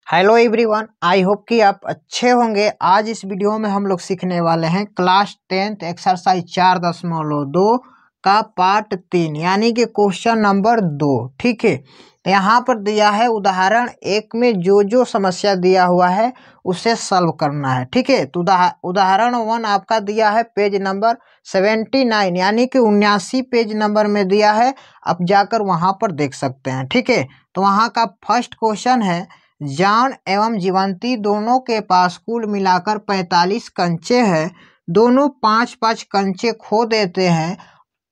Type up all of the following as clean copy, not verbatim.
Hello everyone, I hope कि आप अच्छे होंगे। आज इस वीडियो में हम लोग सीखने वाले हैं क्लास 10th एक्सरसाइज 4.2 का पार्ट 3 यानी कि क्वेश्चन नंबर 2। ठीक है, तो यहाँ पर दिया है उदाहरण 1 में जो जो समस्या दिया हुआ है उसे सॉल्व करना है। ठीक है, तो उदाहरण 1 आपका दिया है पेज नंबर 79 यानी कि 79 पेज नंबर में दिया है। आप जाकर वहाँ पर देख सकते हैं। ठीक है, तो वहाँ का फर्स्ट क्वेश्चन है, जॉन एवं जीवंती दोनों के पास कुल मिलाकर 45 कंचे हैं। दोनों 5-5 कंचे खो देते हैं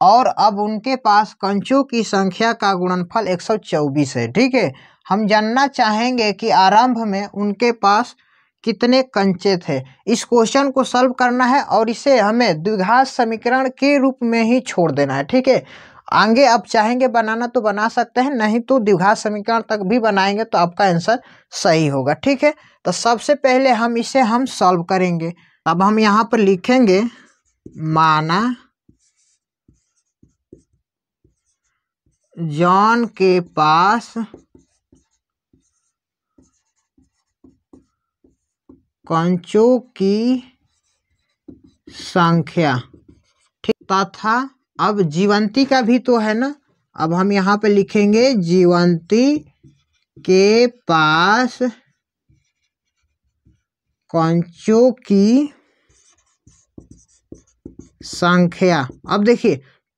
और अब उनके पास कंचों की संख्या का गुणनफल 124 है। ठीक है, हम जानना चाहेंगे कि आरंभ में उनके पास कितने कंचे थे। इस क्वेश्चन को सॉल्व करना है और इसे हमें द्विघात समीकरण के रूप में ही छोड़ देना है। ठीक है, आगे आप चाहेंगे बनाना तो बना सकते हैं, नहीं तो द्विघात समीकरण तक भी बनाएंगे तो आपका आंसर सही होगा। ठीक है, तो सबसे पहले इसे हम सॉल्व करेंगे। अब हम यहाँ पर लिखेंगे, माना जॉन के पास कंचों की संख्या, ठीक, तथा अब जीवंती का भी तो है ना। अब हम यहाँ पे लिखेंगे जीवंती के पास कंचों की संख्या। अब देखिए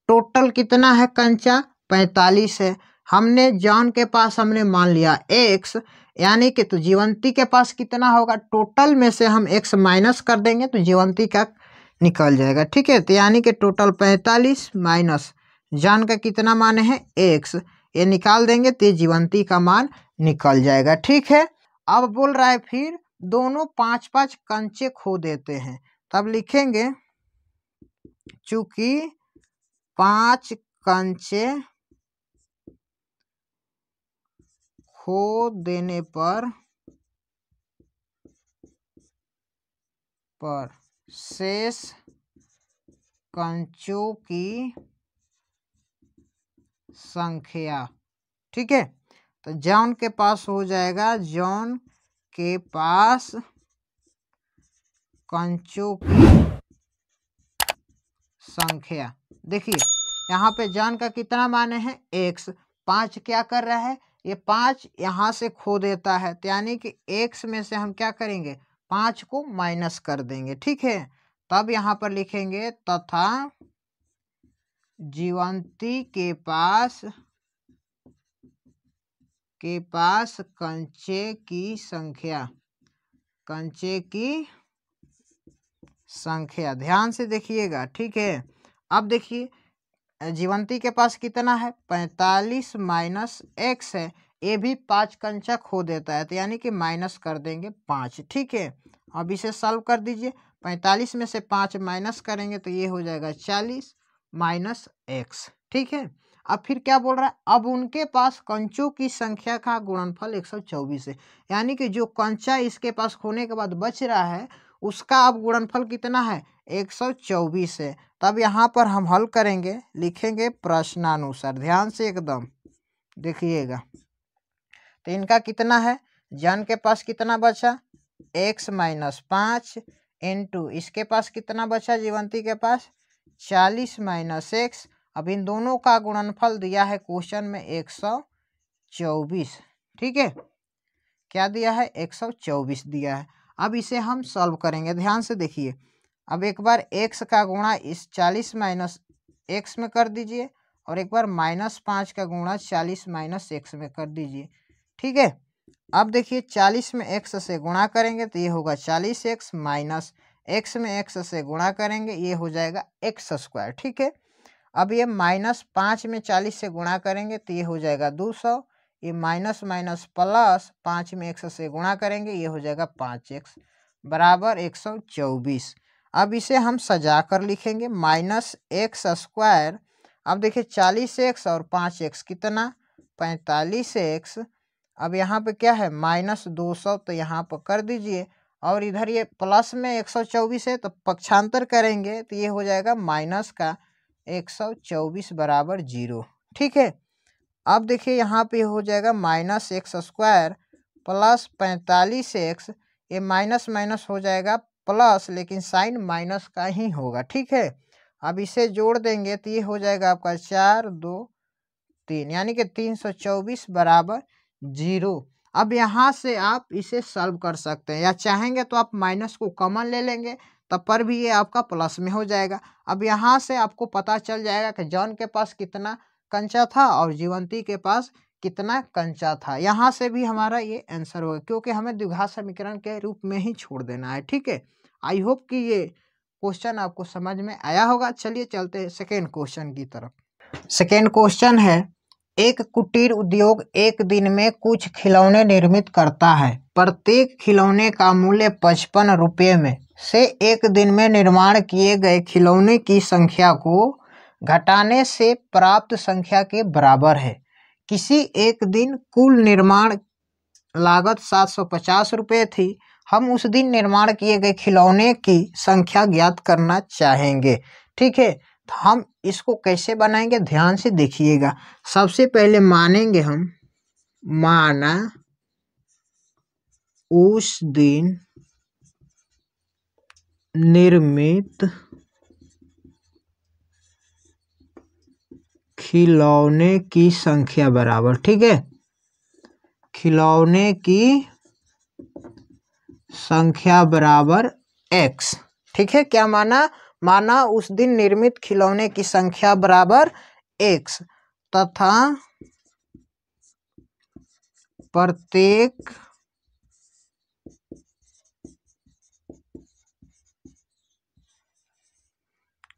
टोटल कितना है, कंचा 45 है। हमने जॉन के पास हमने मान लिया x, यानी कि तो जीवंती के पास कितना होगा, टोटल में से हम x माइनस कर देंगे तो जीवंती का निकल जाएगा। ठीक है, तो यानी कि टोटल 45 माइनस जॉन का कितना मान है x, ये निकाल देंगे तो जीवंती का मान निकल जाएगा। ठीक है, अब बोल रहा है फिर दोनों 5-5 कंचे खो देते हैं। तब लिखेंगे चूंकि 5 कंचे खो देने पर शेष कंचों की संख्या। ठीक है, तो जॉन के पास हो जाएगा, जॉन के पास कंचों की संख्या। देखिए यहाँ पे जॉन का कितना मान है x, 5 क्या कर रहा है, ये 5 यहाँ से खो देता है, तो यानी कि x में से हम क्या करेंगे 5 को माइनस कर देंगे। ठीक है, तब यहाँ पर लिखेंगे तथा जीवंती के पास कंचे की संख्या, ध्यान से देखिएगा। ठीक है, अब देखिए जीवंती के पास कितना है 45 माइनस x है, ये भी 5 कंचा खो देता है, तो यानी कि माइनस कर देंगे 5। ठीक है, अब इसे सॉल्व कर दीजिए, 45 में से 5 माइनस करेंगे तो ये हो जाएगा 40 माइनस x। ठीक है, अब फिर क्या बोल रहा है, अब उनके पास कंचों की संख्या का गुणनफल 124 है, यानी कि जो कंचा इसके पास खोने के बाद बच रहा है उसका अब गुणनफल कितना है 124 है। तब यहाँ पर हम हल करेंगे, लिखेंगे प्रश्नानुसार, ध्यान से एकदम देखिएगा। तो इनका कितना है, जॉन के पास कितना बचा x माइनस 5 इंटू इसके पास कितना बचा जीवंती के पास 40 माइनस x। अब इन दोनों का गुणनफल दिया है क्वेश्चन में 124। ठीक है, क्या दिया है 124 दिया है। अब इसे हम सॉल्व करेंगे, ध्यान से देखिए। अब एक बार x का गुणा इस 40 माइनस x में कर दीजिए और एक बार -5 का गुणा 40 माइनस x में कर दीजिए। ठीक है, अब देखिए 40 में x से गुणा करेंगे तो ये होगा 40x माइनस x में x से गुणा करेंगे ये हो जाएगा x²। ठीक है, अब ये -5 में 40 से गुणा करेंगे तो ये हो जाएगा 200, ये माइनस माइनस प्लस 5 में x से गुणा करेंगे ये हो जाएगा 5x बराबर 124। अब इसे हम सजा कर लिखेंगे -x²। अब देखिए 40x और 5x कितना 45x। अब यहाँ पे क्या है -200 तो यहाँ पर कर दीजिए और इधर ये प्लस में 124 है तो पक्षांतर करेंगे तो ये हो जाएगा माइनस का 124 बराबर 0। ठीक है, अब देखिए यहाँ पे हो जाएगा -x² प्लस 45x, ये माइनस माइनस हो जाएगा प्लस, लेकिन साइन माइनस का ही होगा। ठीक है, अब इसे जोड़ देंगे तो ये हो जाएगा आपका 4 2 3, यानी कि 324 बराबर 0। अब यहाँ से आप इसे सॉल्व कर सकते हैं, या चाहेंगे तो आप माइनस को कॉमन ले लेंगे, तब पर भी ये आपका प्लस में हो जाएगा। अब यहाँ से आपको पता चल जाएगा कि जॉन के पास कितना कंचा था और जीवंती के पास कितना कंचा था। यहाँ से भी हमारा ये आंसर होगा, क्योंकि हमें द्विघात समीकरण के रूप में ही छोड़ देना है। ठीक है, आई होप कि ये क्वेश्चन आपको समझ में आया होगा। चलिए चलते हैं सेकेंड क्वेश्चन की तरफ। सेकेंड क्वेश्चन है, एक कुटीर उद्योग एक दिन में कुछ खिलौने निर्मित करता है। प्रत्येक खिलौने का मूल्य 55 रुपये में से एक दिन में निर्माण किए गए खिलौने की संख्या को घटाने से प्राप्त संख्या के बराबर है। किसी एक दिन कुल निर्माण लागत 750 रुपये थी। हम उस दिन निर्माण किए गए खिलौने की संख्या ज्ञात करना चाहेंगे। ठीक है, तो हम इसको कैसे बनाएंगे, ध्यान से देखिएगा। सबसे पहले मानेंगे हम, माना उस दिन निर्मित खिलौने की संख्या बराबर, ठीक है, खिलौने की संख्या बराबर x। ठीक है, क्या माना, माना उस दिन निर्मित खिलौने की संख्या बराबर x तथा प्रत्येक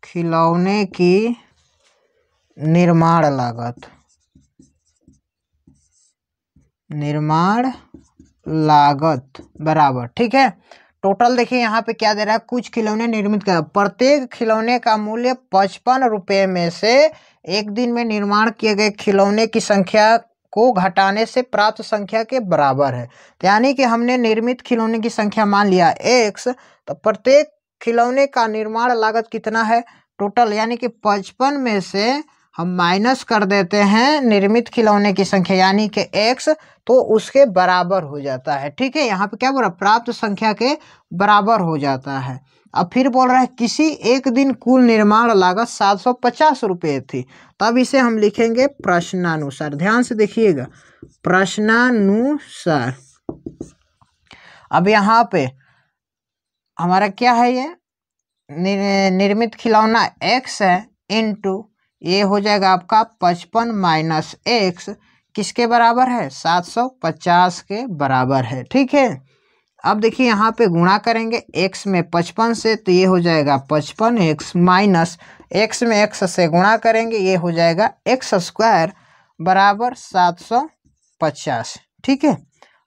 खिलौने की निर्माण लागत बराबर। ठीक है, टोटल देखिए यहाँ पे क्या दे रहा है, कुछ खिलौने निर्मित कर, प्रत्येक खिलौने का मूल्य 55 रुपये में से एक दिन में निर्माण किए गए खिलौने की संख्या को घटाने से प्राप्त संख्या के बराबर है। यानी कि हमने निर्मित खिलौने की संख्या मान लिया x, तो प्रत्येक खिलौने का निर्माण लागत कितना है टोटल, यानी कि 55 में से हम माइनस कर देते हैं निर्मित खिलौने की संख्या यानी कि x, तो उसके बराबर हो जाता है। ठीक है, यहाँ पे क्या बोल रहा है, प्राप्त संख्या के बराबर हो जाता है। अब फिर बोल रहा है किसी एक दिन कुल निर्माण लागत 750 रुपये थी, तब इसे हम लिखेंगे प्रश्नानुसार। ध्यान से देखिएगा, प्रश्नानुसार। अब यहाँ पे हमारा क्या है, ये निर्मित खिलौना x है इंटू ये हो जाएगा आपका 55 माइनस x, किसके बराबर है, 750 के बराबर है। ठीक है, अब देखिए यहाँ पे गुणा करेंगे x में 55 से, तो ये हो जाएगा 55x माइनस x में x से गुणा करेंगे, ये हो जाएगा x स्क्वायर बराबर 750। ठीक है,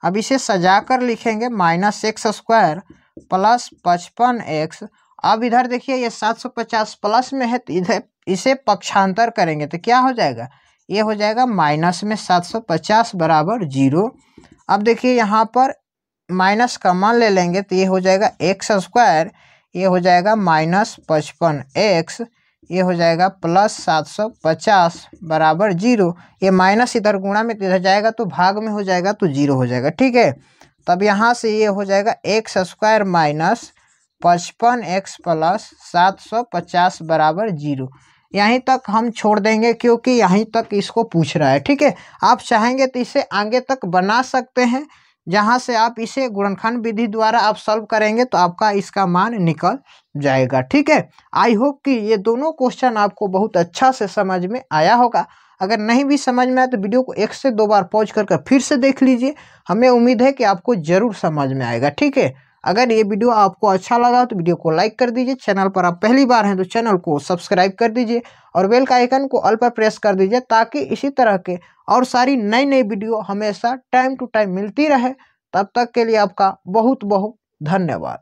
अब इसे सजा कर लिखेंगे minus x square plus 55x। अब इधर देखिए ये 750 प्लस में है, तो इधर इसे पक्षांतर करेंगे तो क्या हो जाएगा, ये हो जाएगा माइनस में 750 बराबर 0। अब देखिए यहाँ पर माइनस का मान ले लेंगे तो ये हो जाएगा x स्क्वायर, ये हो जाएगा माइनस 55x, ये हो जाएगा प्लस 750 बराबर 0। ये माइनस इधर गुणा में इधर जाएगा तो भाग में हो जाएगा तो 0 हो जाएगा। ठीक है, तब यहाँ से ये हो जाएगा x square minus 55x plus 750 बराबर 0। यहीं तक हम छोड़ देंगे क्योंकि यहीं तक इसको पूछ रहा है। ठीक है, आप चाहेंगे तो इसे आगे तक बना सकते हैं, जहां से आप इसे गुणनखंड विधि द्वारा आप सॉल्व करेंगे तो आपका इसका मान निकल जाएगा। ठीक है, आई होप कि ये दोनों क्वेश्चन आपको बहुत अच्छा से समझ में आया होगा। अगर नहीं भी समझ में आया तो वीडियो को 1 से 2 बार पॉज कर फिर से देख लीजिए, हमें उम्मीद है कि आपको जरूर समझ में आएगा। ठीक है, अगर ये वीडियो आपको अच्छा लगा तो वीडियो को लाइक कर दीजिए, चैनल पर आप पहली बार हैं तो चैनल को सब्सक्राइब कर दीजिए और बेल का आइकन को ऑल पर प्रेस कर दीजिए, ताकि इसी तरह के और सारी नई नई वीडियो हमेशा टाइम टू टाइम मिलती रहे। तब तक के लिए आपका बहुत बहुत धन्यवाद।